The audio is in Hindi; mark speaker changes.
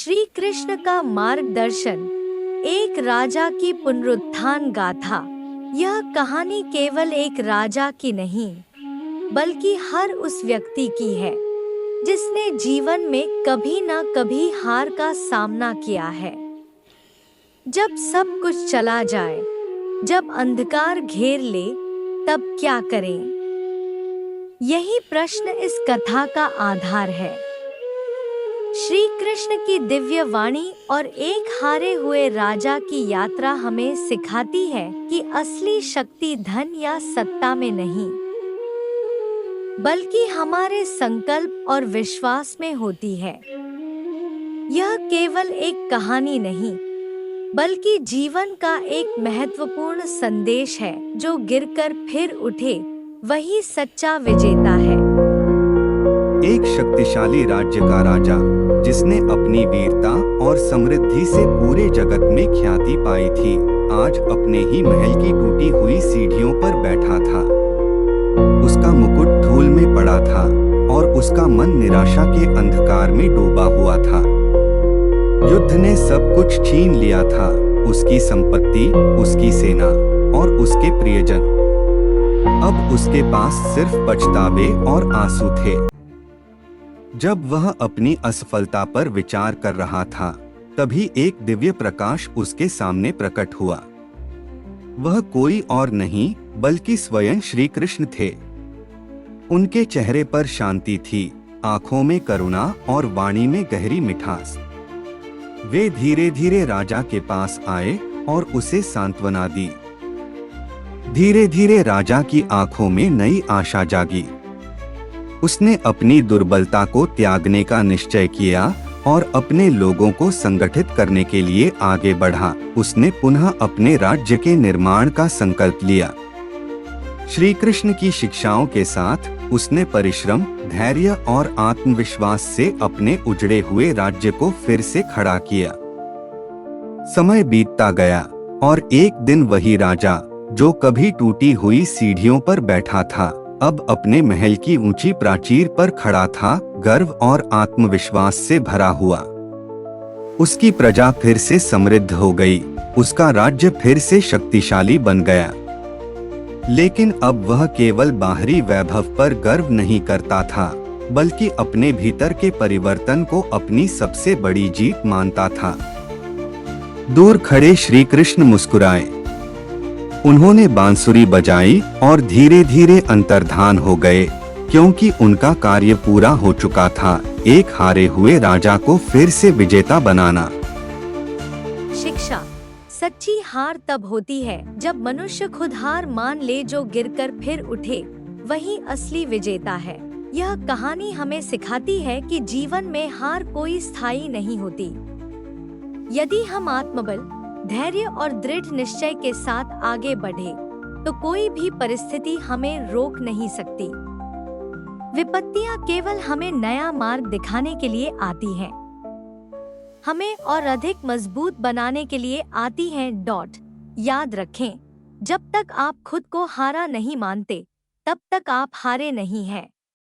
Speaker 1: श्री कृष्ण का मार्गदर्शन, एक राजा की पुनरुत्थान गाथा। यह कहानी केवल एक राजा की नहीं, बल्कि हर उस व्यक्ति की है जिसने जीवन में कभी न कभी हार का सामना किया है। जब सब कुछ चला जाए, जब अंधकार घेर ले, तब क्या करें? यही प्रश्न इस कथा का आधार है। श्री कृष्ण की दिव्य वाणी और एक हारे हुए राजा की यात्रा हमें सिखाती है कि असली शक्ति धन या सत्ता में नहीं, बल्कि हमारे संकल्प और विश्वास में होती है। यह केवल एक कहानी नहीं, बल्कि जीवन का एक महत्वपूर्ण संदेश है। जो गिरकर फिर उठे, वही सच्चा विजेता है।
Speaker 2: एक शक्तिशाली राज्य का राजा, जिसने अपनी वीरता और समृद्धि से पूरे जगत में ख्याति पाई थी, आज अपने ही महल की टूटी हुई सीढ़ियों पर बैठा था। उसका मुकुट धूल में पड़ा था और उसका मन निराशा के अंधकार में डूबा हुआ था। युद्ध ने सब कुछ छीन लिया था, उसकी संपत्ति, उसकी सेना और उसके प्रियजन। अब उसके पास सिर्फ पछतावे और आंसू थे। जब वह अपनी असफलता पर विचार कर रहा था, तभी एक दिव्य प्रकाश उसके सामने प्रकट हुआ। वह कोई और नहीं, बल्कि स्वयं श्री कृष्ण थे। उनके चेहरे पर शांति थी, आंखों में करुणा और वाणी में गहरी मिठास। वे धीरे धीरे राजा के पास आए और उसे सांत्वना दी। धीरे धीरे राजा की आंखों में नई आशा जागी। उसने अपनी दुर्बलता को त्यागने का निश्चय किया और अपने लोगों को संगठित करने के लिए आगे बढ़ा। उसने पुनः अपने राज्य के निर्माण का संकल्प लिया। श्री कृष्ण की शिक्षाओं के साथ उसने परिश्रम, धैर्य और आत्मविश्वास से अपने उजड़े हुए राज्य को फिर से खड़ा किया। समय बीतता गया और एक दिन वही राजा, जो कभी टूटी हुई सीढ़ियों पर बैठा था, अब अपने महल की ऊंची प्राचीर पर खड़ा था, गर्व और आत्मविश्वास से भरा हुआ। उसकी प्रजा फिर से समृद्ध हो गई, उसका राज्य फिर से शक्तिशाली बन गया। लेकिन अब वह केवल बाहरी वैभव पर गर्व नहीं करता था, बल्कि अपने भीतर के परिवर्तन को अपनी सबसे बड़ी जीत मानता था। दूर खड़े श्री कृष्ण मुस्कुराए। उन्होंने बांसुरी बजाई और धीरे धीरे अंतर्धान हो गए, क्योंकि उनका कार्य पूरा हो चुका था, एक हारे हुए राजा को फिर से विजेता बनाना।
Speaker 1: शिक्षा: सच्ची हार तब होती है जब मनुष्य खुद हार मान ले। जो गिरकर फिर उठे, वही असली विजेता है। यह कहानी हमें सिखाती है कि जीवन में हार कोई स्थायी नहीं होती। यदि हम आत्मबल, धैर्य और दृढ़ निश्चय के साथ आगे बढ़े, तो कोई भी परिस्थिति हमें रोक नहीं सकती। विपत्तियां केवल हमें नया मार्ग दिखाने के लिए आती हैं, हमें और अधिक मजबूत बनाने के लिए आती हैं। याद रखें, जब तक आप खुद को हारा नहीं मानते, तब तक आप हारे नहीं हैं।